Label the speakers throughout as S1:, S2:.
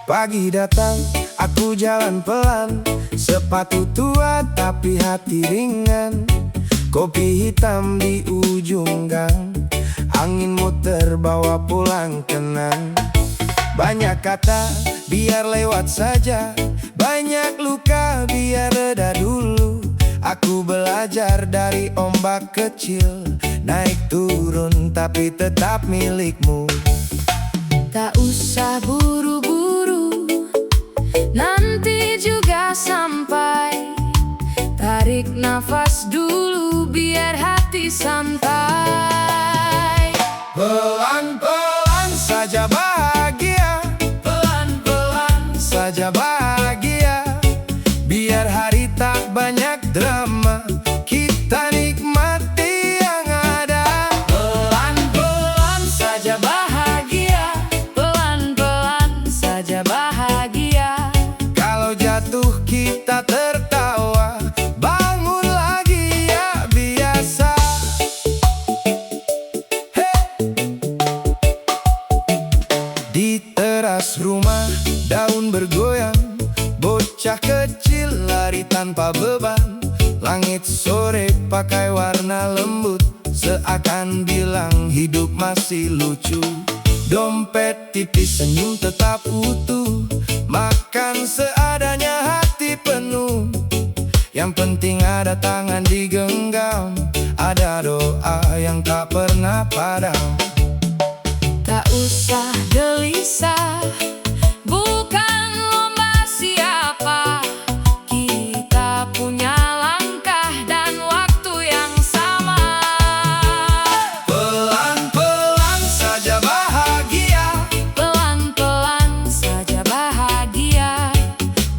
S1: Pagi datang, aku jalan pelan, sepatu tua tapi hati ringan. Kopi hitam di ujung gang, angin muter bawa pulang kenang. Banyak kata, biar lewat saja. Banyak luka, biar reda dulu. Aku belajar dari ombak kecil, naik turun tapi tetap milikmu.
S2: Tak usah buru-buru, nanti juga sampai. Tarik nafas dulu biar hati santai.
S1: Pelan-pelan saja bahagia, pelan-pelan saja bahagia. Biar hari tak banyak drama, kita nikmati yang ada.
S2: Pelan-pelan saja bahagia, pelan-pelan saja bahagia.
S1: Kalau jatuh kita tertawa, bangun lagi ya biasa. Hey! Di teras rumah daun bergoyang, bocah kecil lari tanpa beban. Langit sore pakai warna lembut, seakan bilang hidup masih lucu. Dompet tipis, senyum tetap utuh. Makan seadanya, hati penuh. Yang penting ada tangan digenggam, ada doa yang tak pernah padam.
S2: Tak usah gelisah, bukan lomba siapa. Kita punya langkah dan waktu yang sama.
S1: Pelan-pelan saja bahagia,
S2: Pelan-pelan saja bahagia.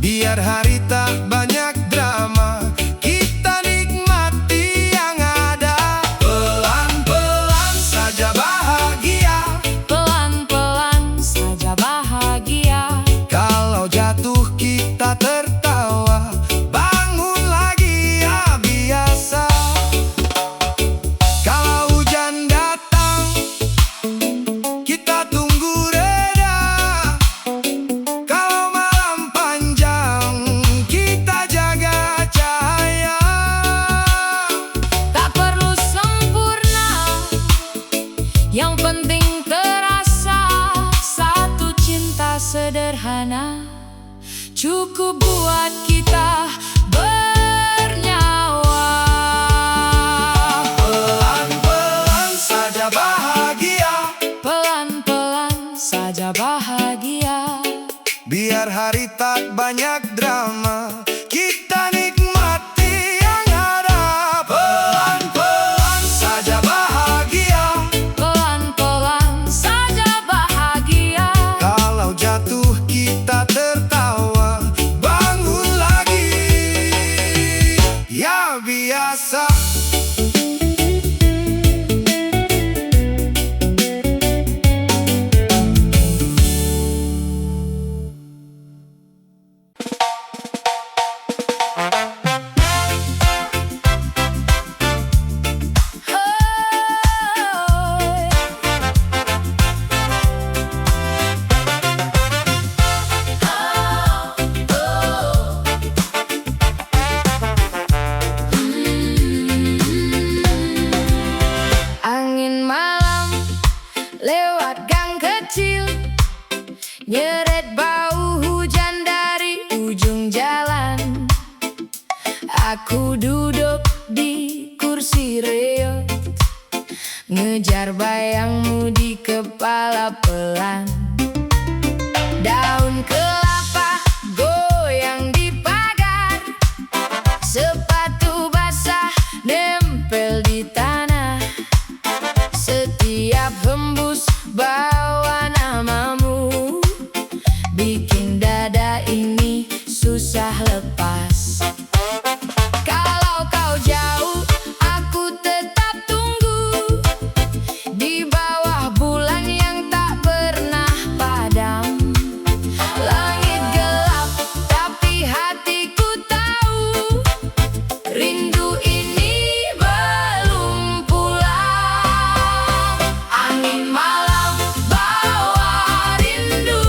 S1: biar hari tak banyak drama, kita nikmati yang ada. Pelan-pelan saja bahagia,
S2: Pelan-pelan saja bahagia.
S1: kalau jatuh kita tertawa, bangun lagi ya biasa. Kalau hujan datang, kita tunggu reda. Kalau malam panjang, kita jaga cahaya.
S2: Tak perlu sempurna, yang penting terasa. Satu cinta sederhana cukup buat kita bernyawa.
S1: Pelan-pelan saja bahagia,
S2: Pelan-pelan saja bahagia.
S1: biar hari tak banyak drama, kita nikmati yang ada. Pelan-pelan saja bahagia,
S2: Pelan-pelan saja bahagia.
S1: kalau jatuh kita tertawa, bangun lagi ya biasa.
S2: Angin malam lewat gang kecil, nyeret bau hujan dari ujung jalan. Aku duduk di kursi reot, ngejar bayangmu di kepala pelan. Daun kelapa goyang di pagar, sepatu basah nempel di tanah. Setiap hembus bawa namamu, bikin dada ini susah lepas. Kalau kau jauh, aku tetap tunggu di bawah bulan yang tak pernah padam. Langit gelap, tapi hatiku tahu rindu ini belum pulang. Angin malam bawa rindu,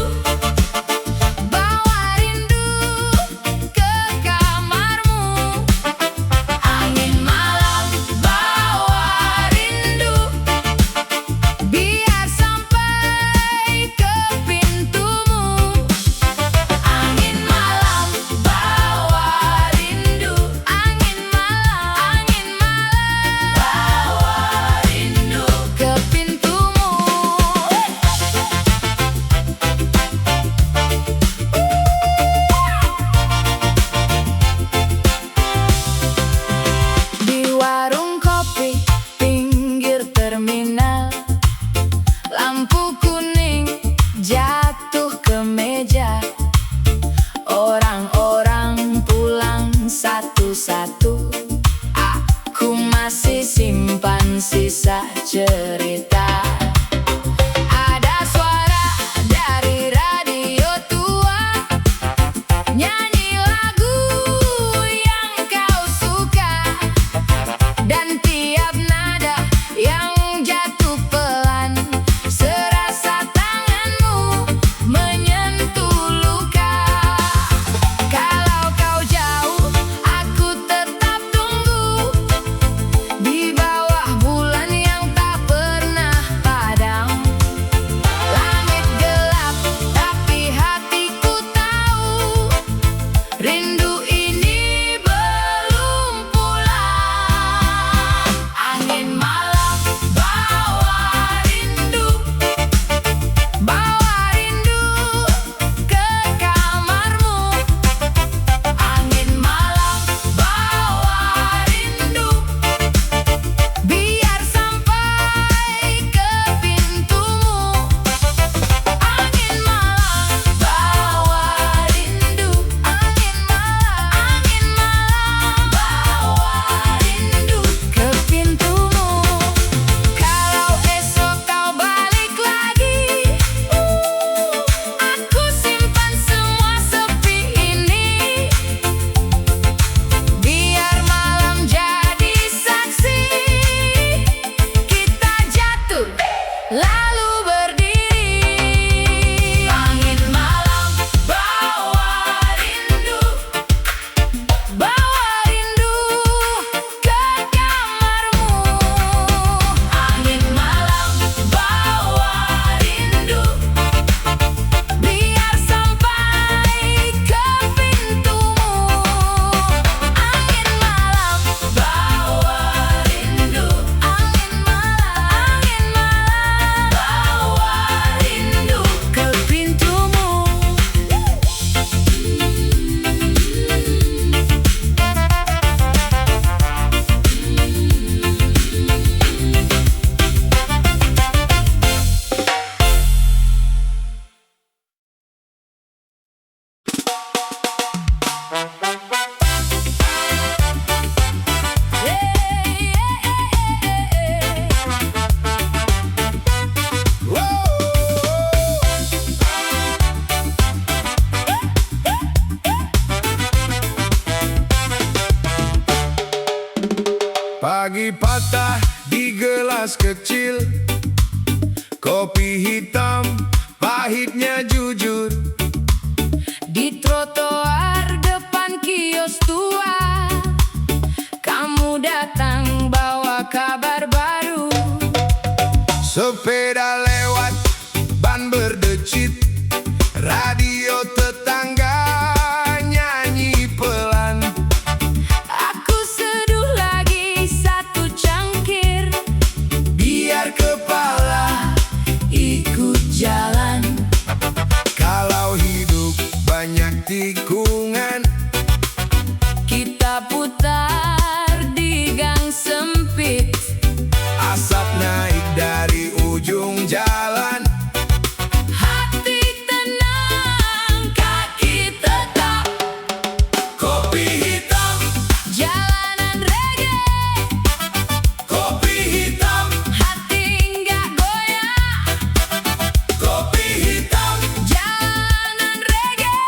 S2: sisa cerita. Ada suara dari radio tua, nyanyi lagu yang kau suka, dan tiap nada yang jatuh pelan serasa tanganmu menyentuh luka. Kalau kau jauh, aku tetap tunggu di bawah bulan yang tak pernah padam. Langit gelap, tapi hatiku tahu rindu ini belum pulang. Angin malam bawa rindu ke kamarmu. Angin malam bawa rindu, biar sampai ke pintumu. Angin malam bawa rindu, angin malam bawa rindu ke pintumu. Kalau esok kau balik lagi, aku simpan semua sepi ini, biar malam jadi saksi kita jatuh lalu berdiri. Angin malam bawa rindu ke kamarmu. Angin malam bawa rindu, biar sampai ke pintumu. Angin malam bawa rindu, angin malam bawa rindu ke pintumu.
S1: Pagi patah di gelas kecil, kopi hitam pahitnya jujur.
S2: Di trotoar depan kios tua, kamu datang bawa kabar baru.
S1: Sepeda lewat, ban berdecit, radio tetangga nyanyi pelan.
S2: Aku seduh lagi satu cangkir,
S1: Biar kepala
S2: ikut jalan.
S1: kalau hidup banyak tikungan,
S2: Kita putar di gang sempit,
S1: asap naik dari ujung jalan.
S2: hati tenang, kaki tetap.
S1: Kopi hitam,
S2: Jalanan reggae,
S1: kopi hitam,
S2: hati nggak goyah.
S1: kopi hitam,
S2: Jalanan reggae,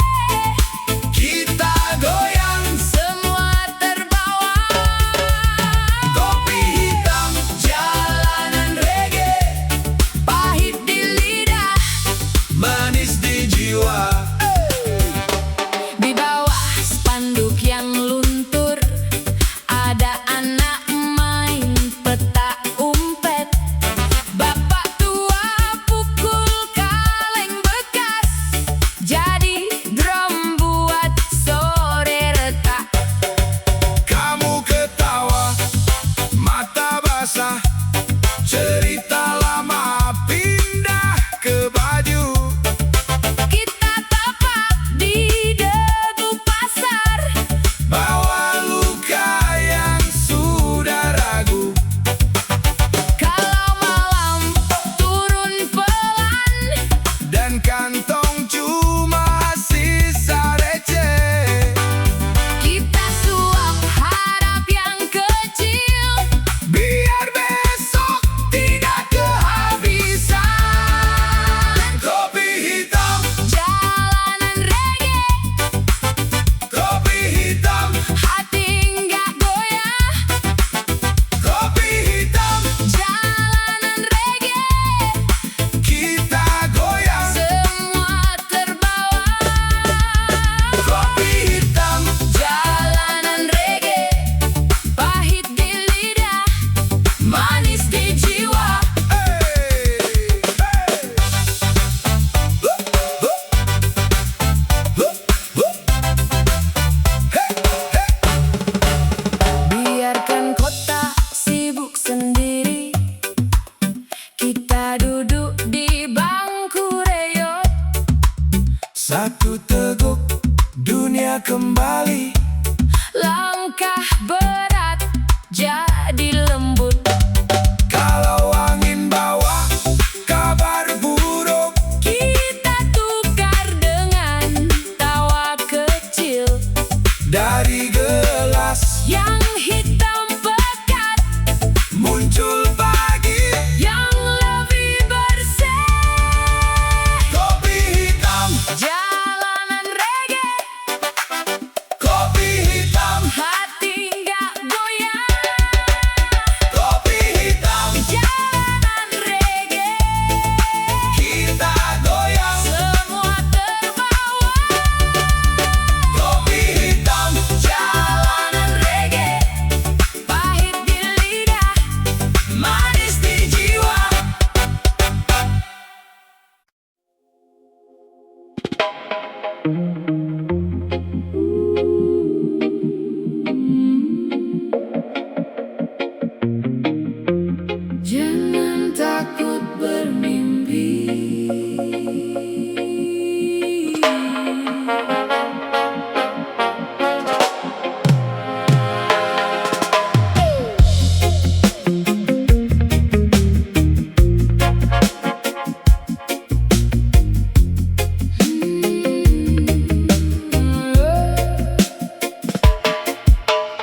S1: kita goyang.
S2: semua terbawa.
S1: Kopi hitam,
S2: Jalanan reggae, pahit di lidah,
S1: manis di jiwa.
S2: di bawah spanduk yang luntur, ada anak main petak umpet. Bapak tua pukul kaleng bekas, jadi drum buat sore retak.
S1: Kamu ketawa, mata basah, cerita lama pindah ke baju.
S2: Kita tapak di debu pasar,
S1: Bawa luka yang sudah ragu.
S2: kalau malam turun pelan,
S1: Dan kantong cuma teguk, dunia kembali.
S2: Langkah berat jadi lembut.
S1: Kalau angin bawa kabar buruk,
S2: Kita tukar dengan tawa kecil.
S1: dari gelas
S2: Yang hitam pekat
S1: muncul pagi.
S2: yang lebih bersih.
S1: Kopi hitam,
S2: Jalanan reggae,
S1: kopi hitam,
S2: hati nggak goyang.
S1: kopi hitam,
S2: Jalanan reggae,
S1: kita goyang.
S2: semua terbawa.
S1: Kopi hitam,
S2: Jalanan reggae, pahit di lidah, manis di jiwa. Jangan takut bermimpi.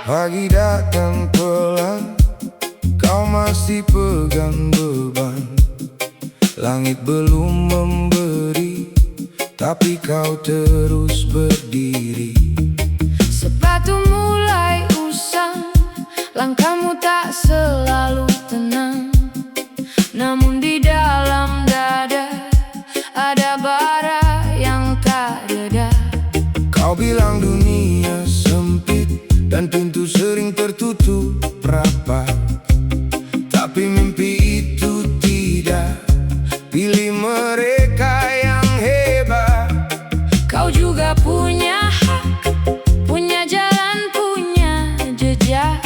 S1: pagi datang pelan, kau masih pegang beban. Langit belum memberi, tapi kau terus berdiri.
S2: Sepatu mulai usang, langkahmu tak selalu tenang. Namun di dalam dada ada bara yang tak reda.
S1: Kau bilang dunia sempit dan pintu sering tertutup rapat, tapi mimpi itu tidak. Pilih mereka yang hebat.
S2: Kau juga punya hak, punya jalan, punya jejak.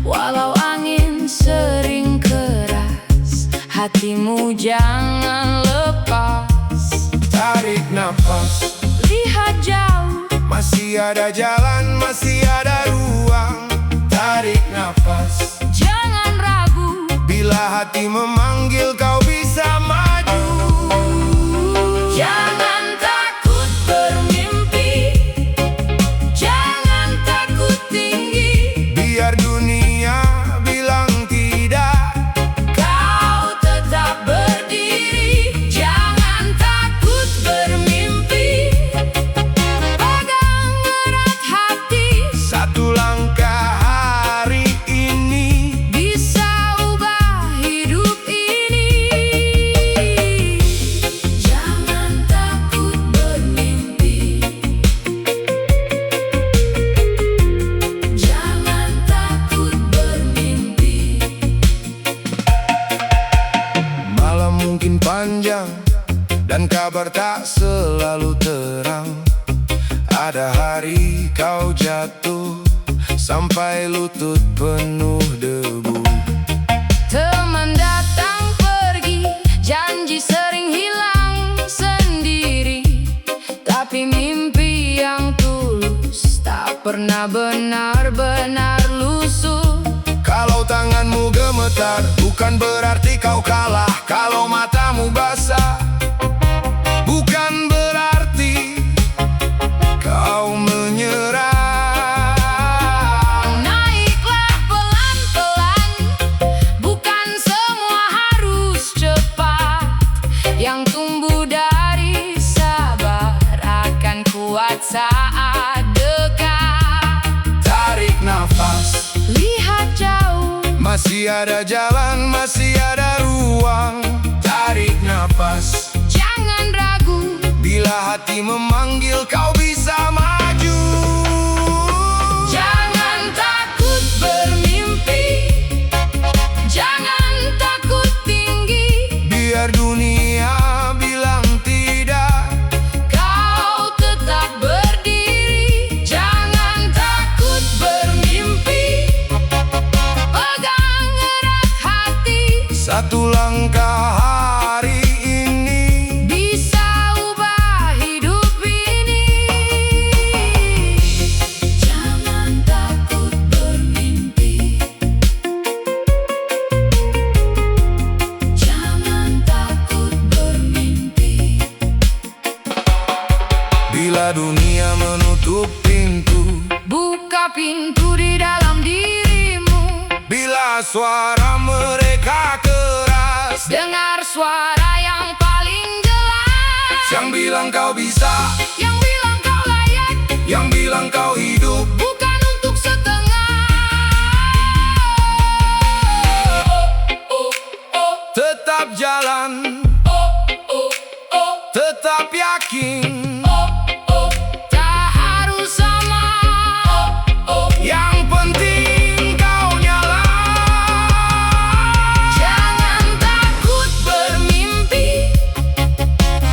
S2: Walau angin sering keras, hatimu jangan lepas.
S1: Tarik nafas,
S2: Lihat jauh,
S1: masih ada jalan, masih ada ruang. Tarik nafas,
S2: jangan ragu.
S1: bila hati memanggil kau bisa maju.
S2: Jangan takut bermimpi, jangan takut tinggi.
S1: Biar dunia bilang tidak,
S2: Kau tetap berdiri. Jangan takut bermimpi, pegang erat hati.
S1: satu langkah hari ini.
S2: Bisa ubah hidup ini. Jangan takut bermimpi, jangan takut bermimpi.
S1: Malam mungkin panjang dan kabar tak selalu terang. Ada hari kau jatuh sampai lutut penuh debu.
S2: Teman datang pergi, janji sering hilang sendiri. Tapi mimpi yang tulus tak pernah benar-benar lusuh.
S1: Kalau tanganmu gemetar, bukan berarti kau kalah. Kalau matamu basah, bukan berarti kau menyerah.
S2: Naiklah pelan-pelan, bukan semua harus cepat. Yang tumbuh dari sabar akan kuat saat dekat.
S1: Tarik nafas,
S2: Lihat jauh,
S1: masih ada jalan, masih ada ruang. Tarik nafas,
S2: jangan ragu.
S1: bila hati memanggil kau bisa maju.
S2: Jangan takut bermimpi, jangan takut tinggi.
S1: Biar dunia bilang tidak,
S2: Kau tetap berdiri. Jangan takut bermimpi, pegang erat hati.
S1: satu langkah hari ini.
S2: Bisa ubah hidup ini.
S1: Bila dunia menutup pintu,
S2: buka pintu di dalam dirimu.
S1: bila suara mereka keras,
S2: Dengar suara yang paling jelas,
S1: yang bilang kau bisa,
S2: yang bilang kau layak,
S1: yang bilang kau hidup.
S2: bukan untuk setengah.
S1: Tetap jalan, tetap yakin,
S2: Tak harus sama,
S1: yang penting kau nyala.
S2: jangan takut bermimpi,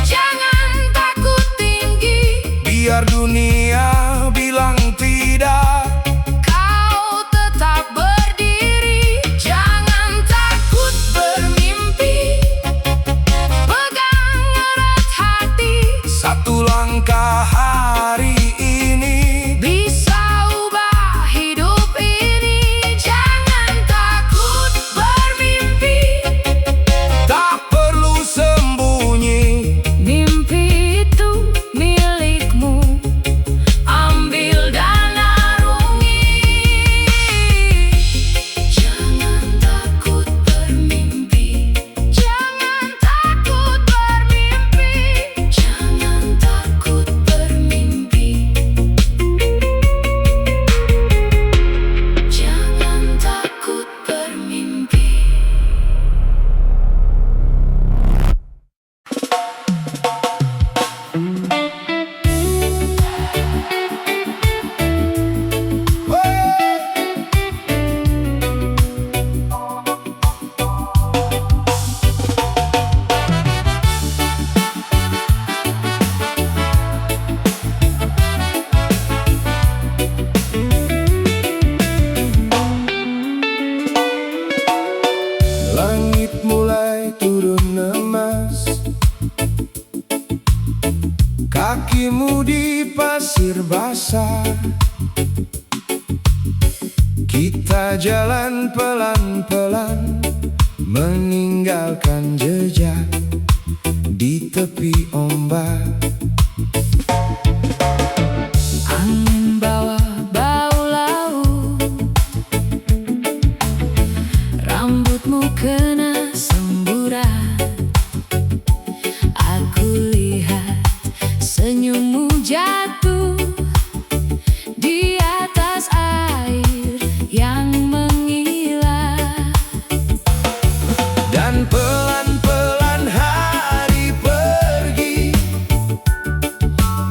S2: jangan takut tinggi.
S1: Biar dunia bilang tidak,
S2: Kau tetap berdiri, jangan takut bermimpi. Pegang erat hati,
S1: satu langkah hari ini.
S2: bisa ubah hidup ini. Jangan takut bermimpi,
S1: Tak perlu sembunyi,
S2: mimpi itu milikmu. Ambil dan arungi. Jangan takut bermimpi, jangan takut bermimpi, jangan takut bermimpi, jangan takut bermimpi.
S1: Langit mulai turun emas, kakimu di pasir basah. Kita jalan pelan-pelan, meninggalkan jejak di tepi ombak.
S2: Angin bawa bau laut, rambutmu kena semburat. Aku lihat senyummu jatuh di atas air yang mengilat.
S1: Dan pelan-pelan hari pergi,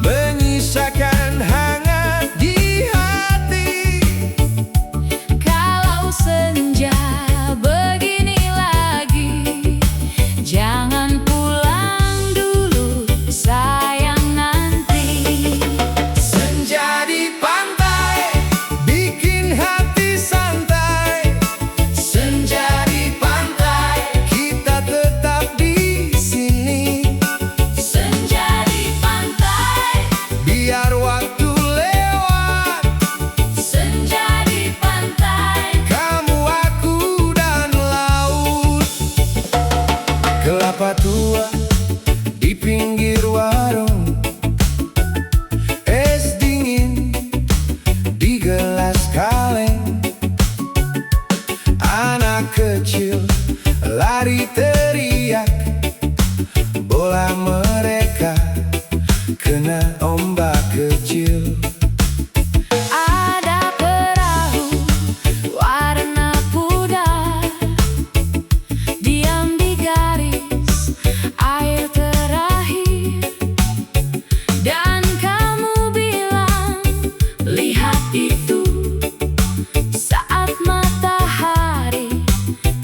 S1: menyisakan hangat di hati.
S2: Kalau senja begini lagi, jangan pulang dulu sayang nanti.
S1: Senja di pantai, bikin hati santai. Senja di pantai, kita tetap di sini.
S2: Senja di pantai,
S1: Biar waktu lewat,
S2: senja di pantai.
S1: kamu, aku, dan laut. Kelapa tua di pinggir warung, es dingin di gelas kaleng. Anak kecil lari teriak, bola mereka kena ombak kecil.
S2: Ada perahu warna pudar, diam di garis air terakhir. Dan kamu bilang, lihat itu, saat matahari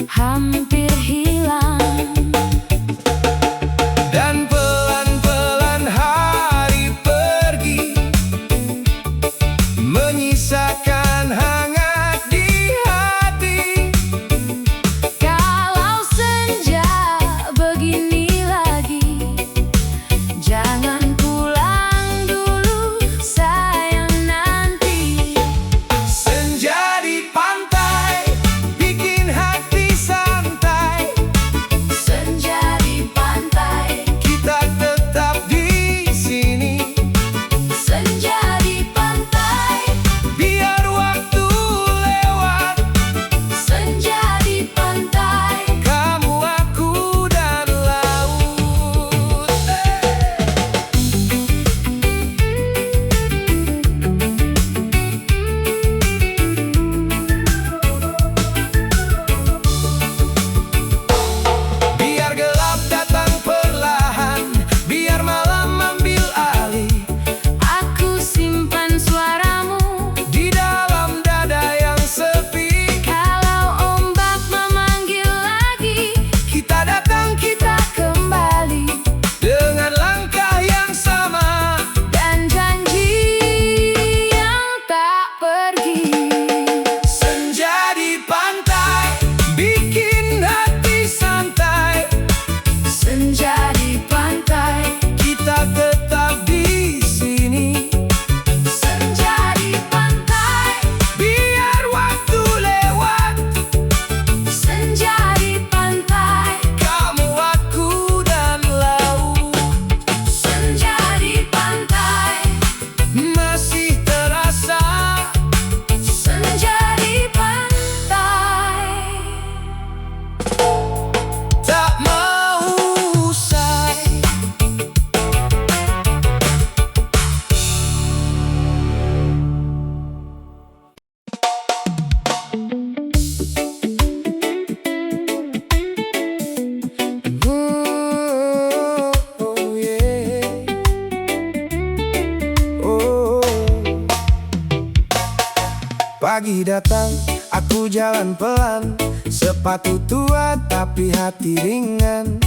S2: hampir hilang.
S1: Dan pelan-pelan hari pergi, Pagi datang, aku jalan pelan, sepatu tua tapi hati ringan.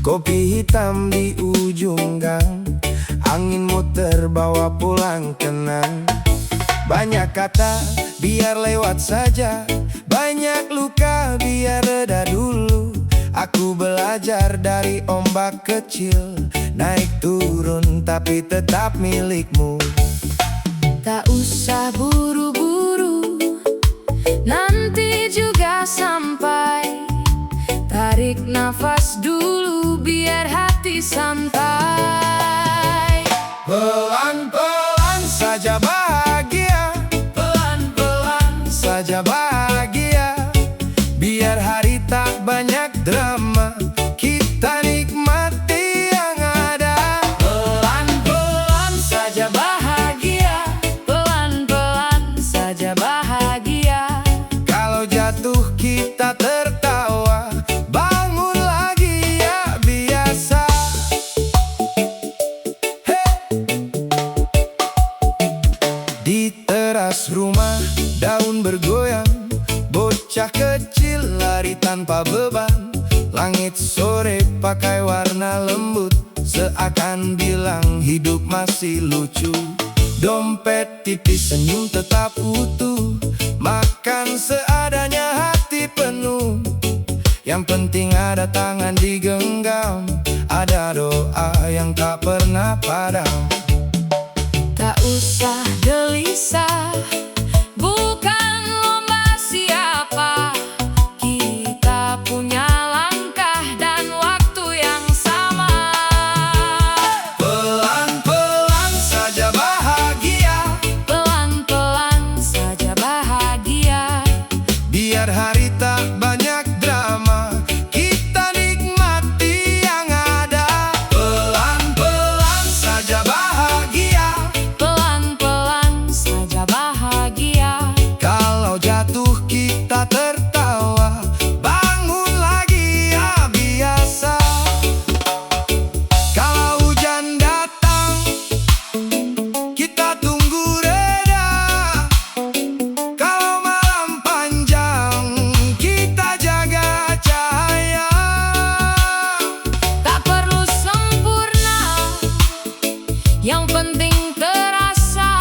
S1: Kopi hitam di ujung gang, angin muter bawa pulang kenang. Banyak kata, biar lewat saja. Banyak luka, biar reda dulu. Aku belajar dari ombak kecil, naik turun tapi tetap milikmu.
S2: Tak usah buru-buru, nanti juga sampai. Tarik nafas dulu biar hati santai.
S1: Pelan-pelan saja bahagia, pelan-pelan saja bahagia. Biar hari tak banyak drama, kita nikmati yang ada.
S2: Pelan-pelan saja bahagia, pelan-pelan saja bahagia.
S1: Kalau jatuh kita tertawa, bangun lagi ya biasa. Di teras rumah daun bergoyang, bocah kecil lari tanpa beban. Langit sore pakai warna lembut, seakan bilang hidup masih lucu. Dompet tipis, senyum tetap utuh, makan seadanya hati penuh. Yang penting ada tangan digenggam, ada doa yang tak pernah padam.
S2: Tak usah gelisah, bukan lomba siapa. Kita punya langkah dan waktu yang sama.
S1: Pelan-pelan saja bahagia,
S2: Pelan-pelan saja bahagia.
S1: biar hari tak banyak drama, kita nikmati yang ada. Pelan-pelan saja bahagia,
S2: Pelan-pelan saja bahagia.
S1: kalau jatuh kita tertawa, bangun lagi ya biasa. Kalau hujan datang, kita tunggu reda. Kalau malam panjang, kita jaga cahaya.
S2: Tak perlu sempurna, yang penting terasa.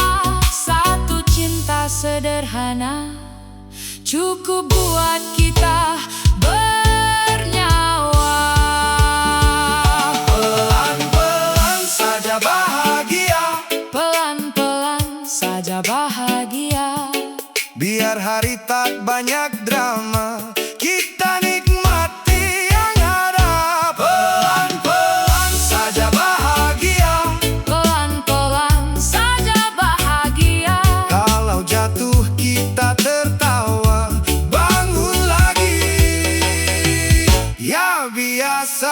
S2: Satu cinta sederhana cukup buat kita bernyawa.
S1: Pelan-pelan saja bahagia,
S2: Pelan-pelan saja bahagia.
S1: biar hari tak banyak drama, kita nikmati yang ada. Pelan-pelan saja bahagia,
S2: Pelan-pelan saja bahagia.
S1: kalau jatuh kita tertawa, bangun lagi ya biasa.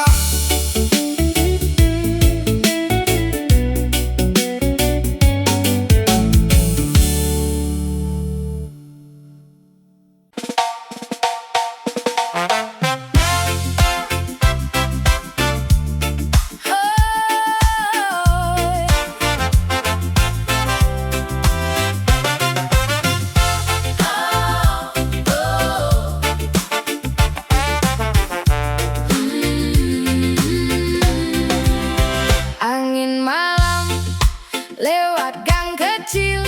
S2: Angin malam lewat gang kecil,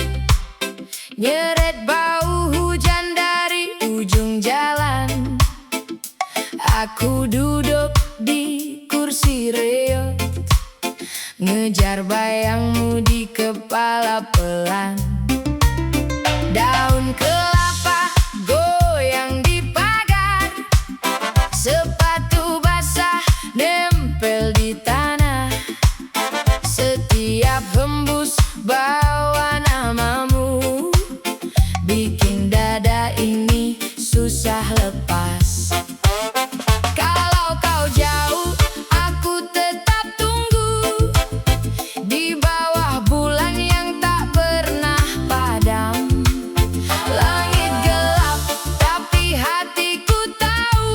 S2: nyeret bau hujan dari ujung jalan. Aku duduk di kursi reot, ngejar bayangmu di kepala pelan. Daun kelapa goyang di pagar, sepatu basah nempel di tanah. Setiap hembus bawa namamu, bikin dada ini susah lepas. Kalau kau jauh, aku tetap tunggu di bawah bulan yang tak pernah padam. Langit gelap, tapi hatiku tahu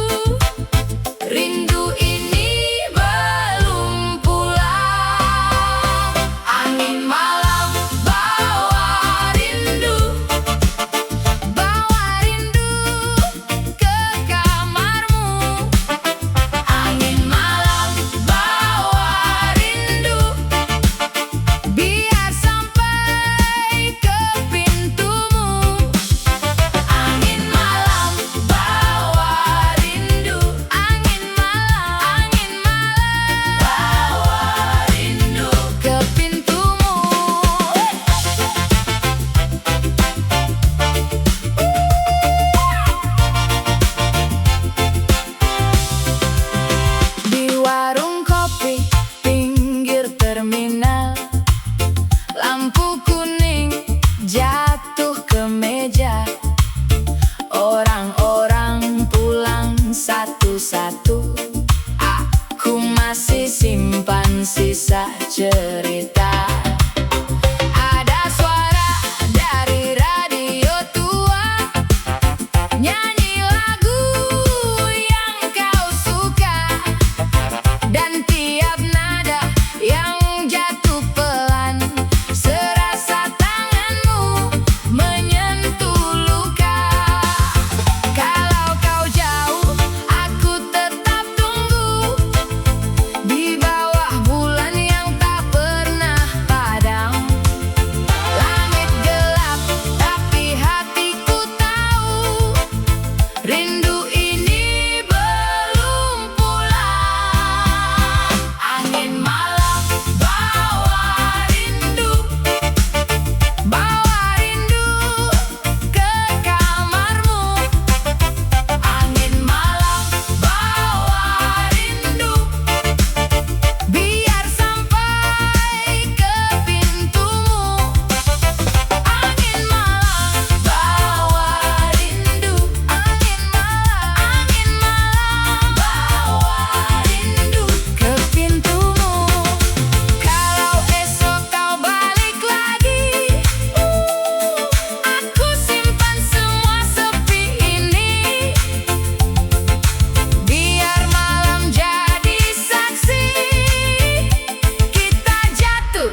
S2: rindu ini belum pulang. Angin malam jatuh ke meja. Orang-orang pulang satu-satu. Aku masih simpan sisa cerita. Ada suara dari radio tua, nyanyi lagu yang kau suka, dan tiap nada yang jatuh pelan, serasa tanganmu menyentuh luka. Kalau kau jauh, aku tetap tunggu di bawah bulan yang tak pernah padam. Langit gelap, tapi hatiku tahu rindu ini belum pulang. Angin malam bawa rindu ke kamarmu. Angin malam bawa rindu, biar sampai ke pintumu. Angin malam bawa rindu, angin malam bawa rindu ke pintumu. Kalau esok kau balik lagi, aku simpan semua sepi ini, biar malam jadi saksi. Kita jatuh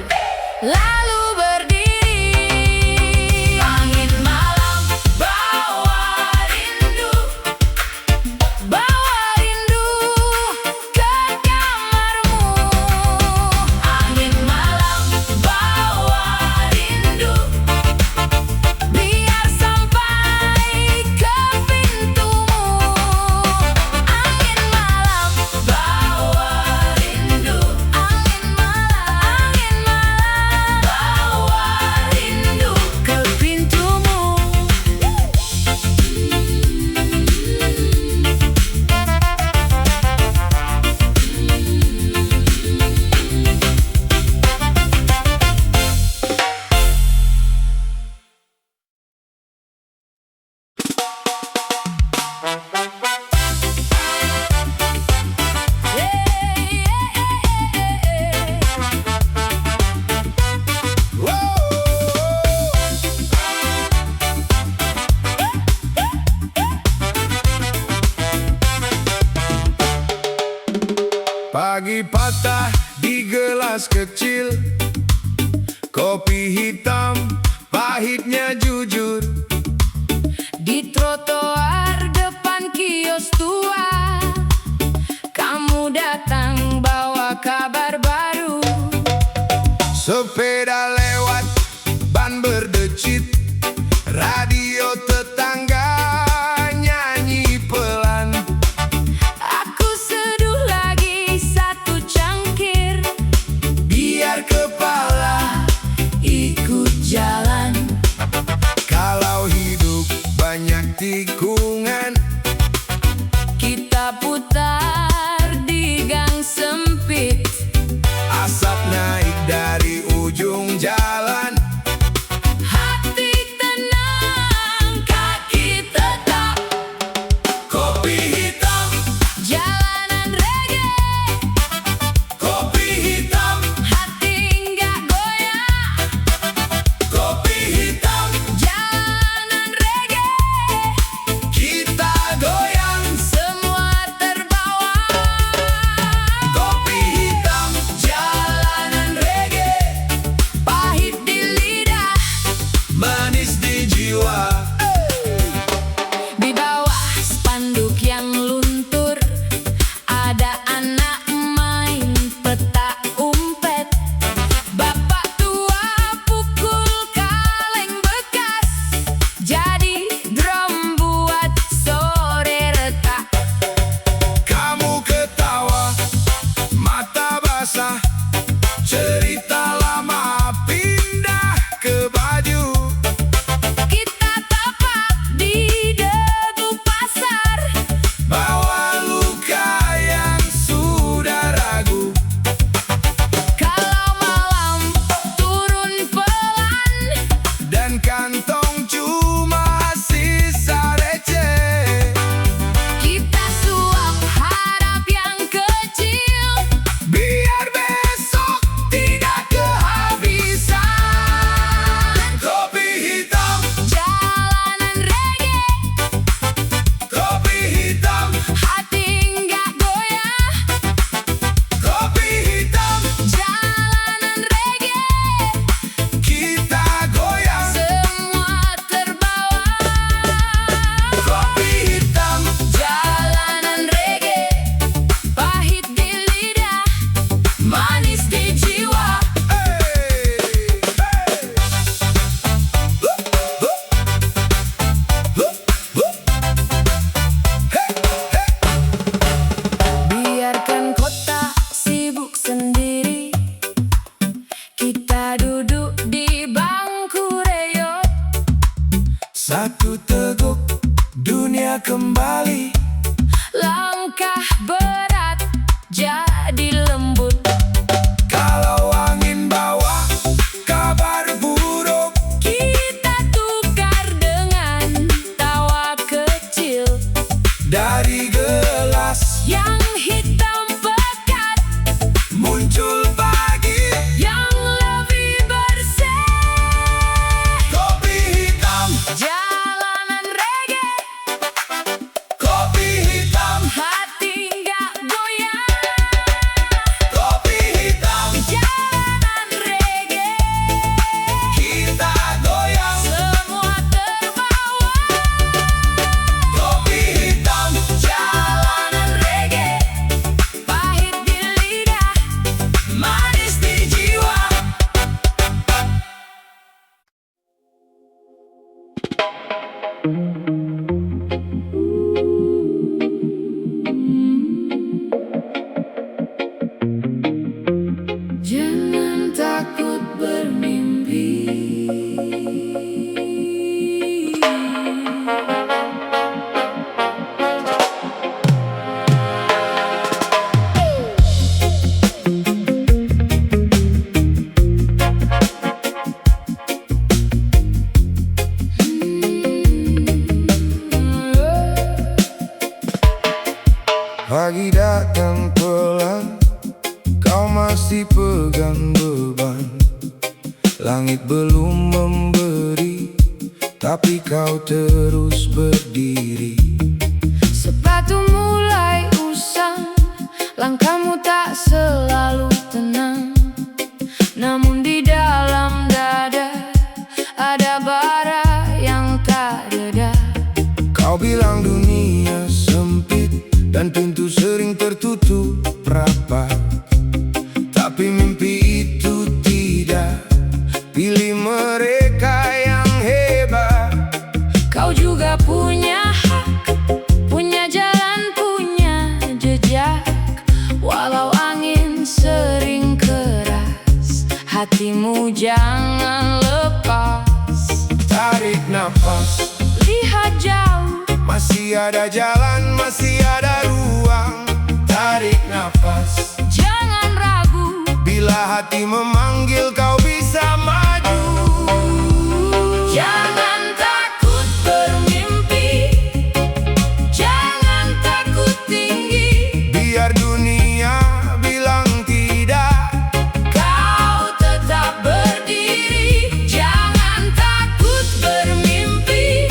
S2: lalu berdiri. Angin malam bawa rindu ke kamarmu. Angin malam bawa rindu, biar sampai ke pintumu. Angin malam bawa rindu, angin malam bawa rindu ke pintumu.
S1: Pagi patah di gelas kecil, kopi hitam pahitnya jujur.
S2: Di trotoar depan kios tua, kamu datang bawa kabar baru.
S1: Sepeda lewat, ban berdecit, radio tetangga nyanyi pelan.
S2: Aku seduh lagi satu cangkir,
S1: Biar kepala
S2: ikut jalan.
S1: kalau hidup banyak tikungan,
S2: Kita putar di gang sempit,
S1: asap naik dari ujung jalan.
S2: hati tenang, kaki tetap.
S1: Kopi hitam,
S2: Jalanan reggae,
S1: kopi hitam,
S2: hati nggak goyah.
S1: kopi hitam,
S2: Jalanan reggae,
S1: Satu teguk dunia kembali.
S2: Langkah berat jadi lembut.
S1: Kalau angin bawa kabar buruk,
S2: Kita tukar dengan tawa kecil.
S1: dari gelas
S2: Yang hitam pekat
S1: muncul pagi.
S2: yang lebih bersih.
S1: Kopi hitam,
S2: Jalanan reggae,
S1: kopi hitam,
S2: hati nggak goyah.
S1: kopi hitam,
S2: Jalanan reggae,
S1: kita goyang.
S2: semua terbawa.
S1: Kopi hitam,
S2: Jalanan reggae, pahit di lidah, manis di jiwa. Jangan takut bermimpi.
S1: pagi datang pelan, kau masih pegang beban. Langit belum memberi, tapi kau terus berdiri.
S2: Sepatu mulai usang, langkahmu tak selalu tenang. Namun di dalam dada ada bara yang tak reda.
S1: Kau bilang dunia sempit dan pintu sering tertutup rapat, tapi mimpi itu tidak. Pilih mereka yang hebat.
S2: Kau juga punya hak, punya jalan, punya jejak. Walau angin sering keras, hatimu jangan lepas.
S1: Tarik nafas,
S2: Lihat jauh,
S1: masih ada jalan, masih ada ruang. Tarik nafas,
S2: jangan ragu.
S1: bila hati memanggil kau bisa maju.
S2: Jangan takut bermimpi, jangan takut tinggi.
S1: Biar dunia bilang tidak,
S2: Kau tetap berdiri. Jangan takut bermimpi,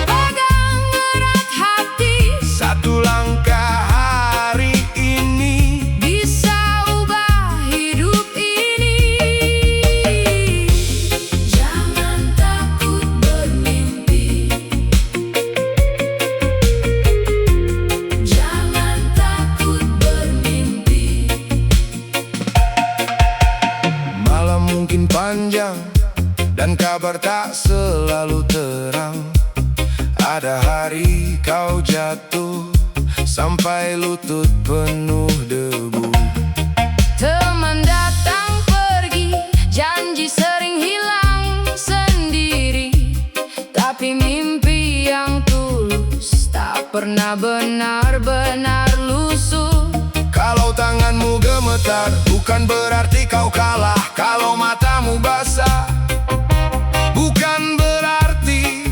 S2: pegang erat hati.
S1: satu langkah hari ini.
S2: Bisa ubah hidup ini. Jangan takut bermimpi, jangan takut bermimpi.
S1: Malam mungkin panjang dan kabar tak selalu terang. Ada hari kau jatuh sampai lutut penuh debu.
S2: Teman datang pergi, janji sering hilang sendiri. Tapi mimpi yang tulus tak pernah benar-benar lusuh.
S1: Kalau tanganmu gemetar, bukan berarti kau kalah. Kalau matamu basah, bukan berarti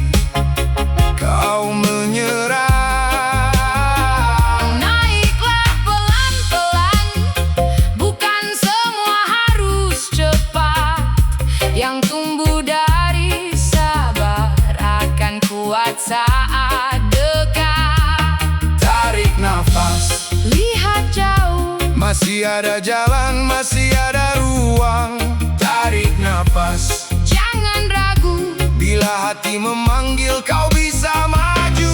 S1: kau menyerah.
S2: Naiklah pelan-pelan, bukan semua harus cepat. Yang tumbuh dari sabar akan kuat saat dekat.
S1: Tarik nafas,
S2: Lihat jauh,
S1: masih ada jalan, masih ada ruang. Tarik nafas,
S2: jangan ragu.
S1: bila hati memanggil kau bisa maju.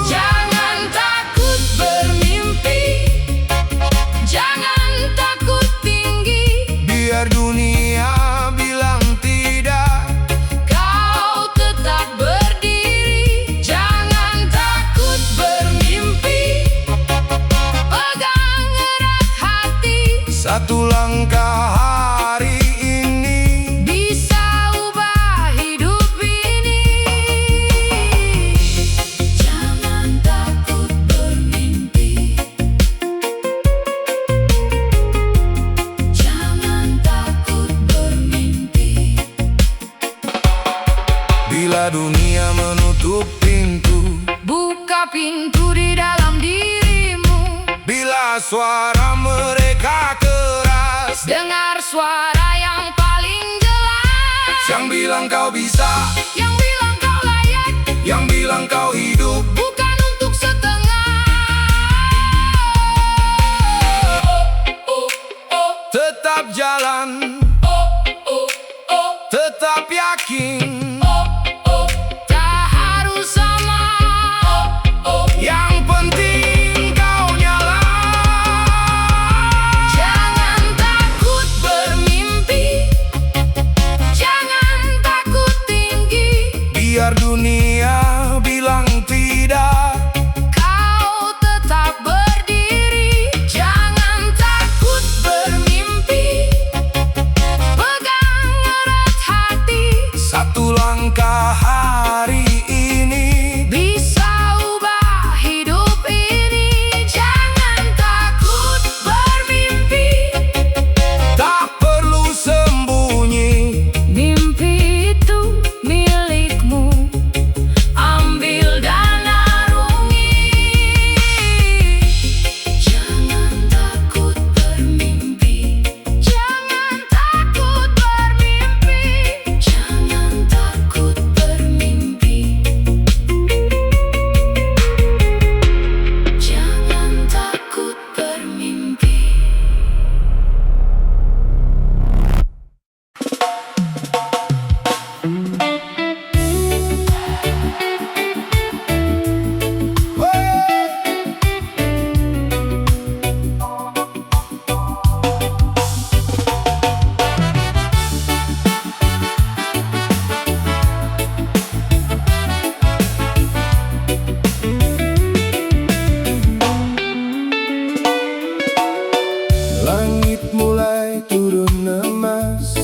S2: Jangan takut bermimpi, jangan takut tinggi.
S1: Biar dunia bilang tidak,
S2: Kau tetap berdiri. Jangan takut bermimpi, pegang erat hati.
S1: satu langkah hari ini.
S2: Bisa ubah hidup
S1: Bila dunia menutup pintu,
S2: buka pintu di dalam dirimu.
S1: bila suara mereka keras,
S2: Dengar suara yang paling jelas,
S1: yang bilang kau bisa,
S2: yang bilang kau layak,
S1: yang bilang kau hidup.
S2: bukan untuk setengah.
S1: Tetap jalan, tetap yakin,
S2: Tak harus sama,
S1: yang penting kau nyala.
S2: jangan takut bermimpi, jangan takut tinggi.
S1: Biar dunia bilang tidak,
S2: Kau tetap berdiri, jangan takut bermimpi. Pegang erat hati,
S1: satu langkah hari ini.
S2: bisa ubah hidup ini. Jangan takut bermimpi,
S1: Tak perlu sembunyi,
S2: mimpi itu milikmu. Ambil dan arungi. Jangan takut bermimpi, jangan takut bermimpi, jangan takut bermimpi, jangan takut bermimpi.
S1: Langit mulai turun emas,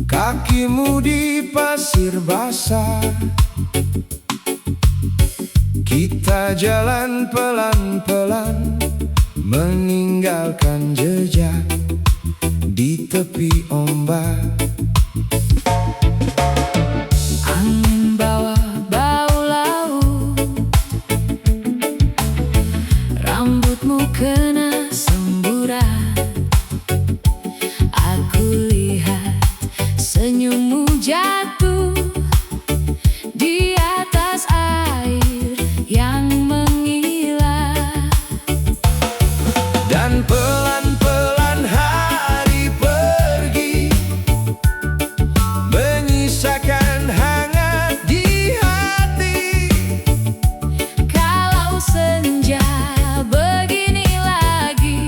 S1: kakimu di pasir basah. Kita jalan pelan-pelan, meninggalkan jejak di tepi ombak.
S2: Angin bawa bau laut, rambutmu kena semburat. Aku lihat senyummu jatuh di atas air yang mengilat.
S1: Dan pelan-pelan hari pergi, menyisakan hangat di hati.
S2: Kalau senja begini lagi,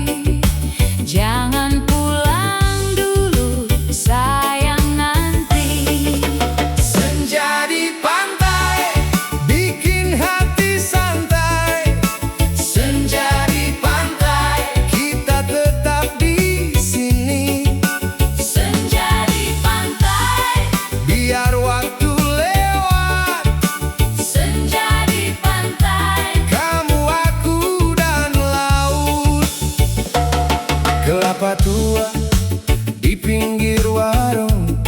S2: jangan pulang dulu sayang, nanti.
S1: Senja di pantai, bikin hati santai.
S2: Senja di pantai,
S1: Kita tetap di sini,
S2: senja di pantai,
S1: biar waktu lewat.
S2: senja di pantai.
S1: Kamu, aku, dan laut. Kelapa tua di pinggir warung,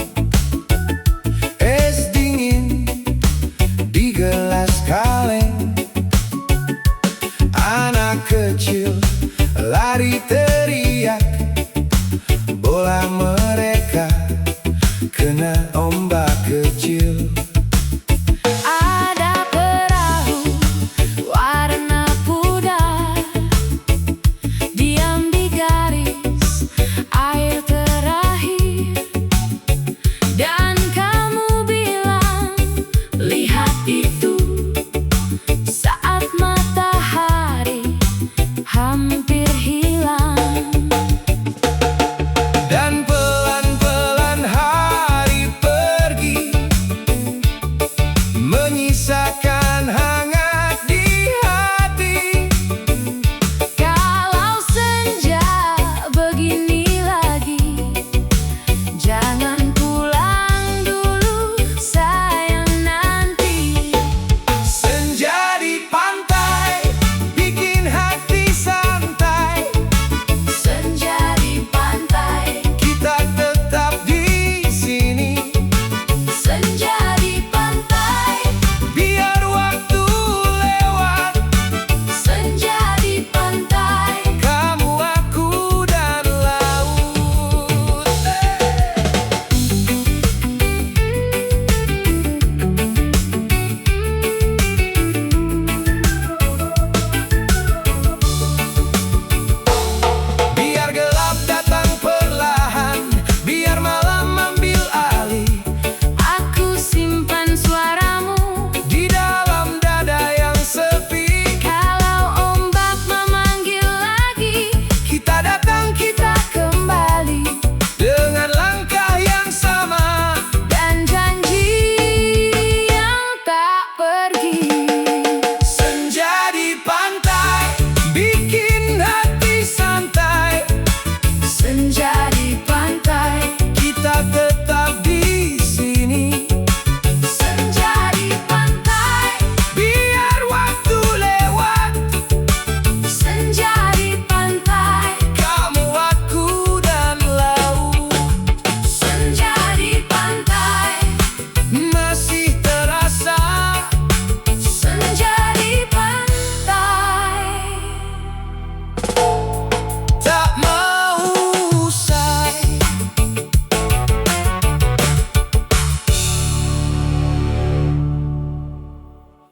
S1: es dingin di gelas kaleng. Anak kecil lari teriak, bola mereka kena ombak.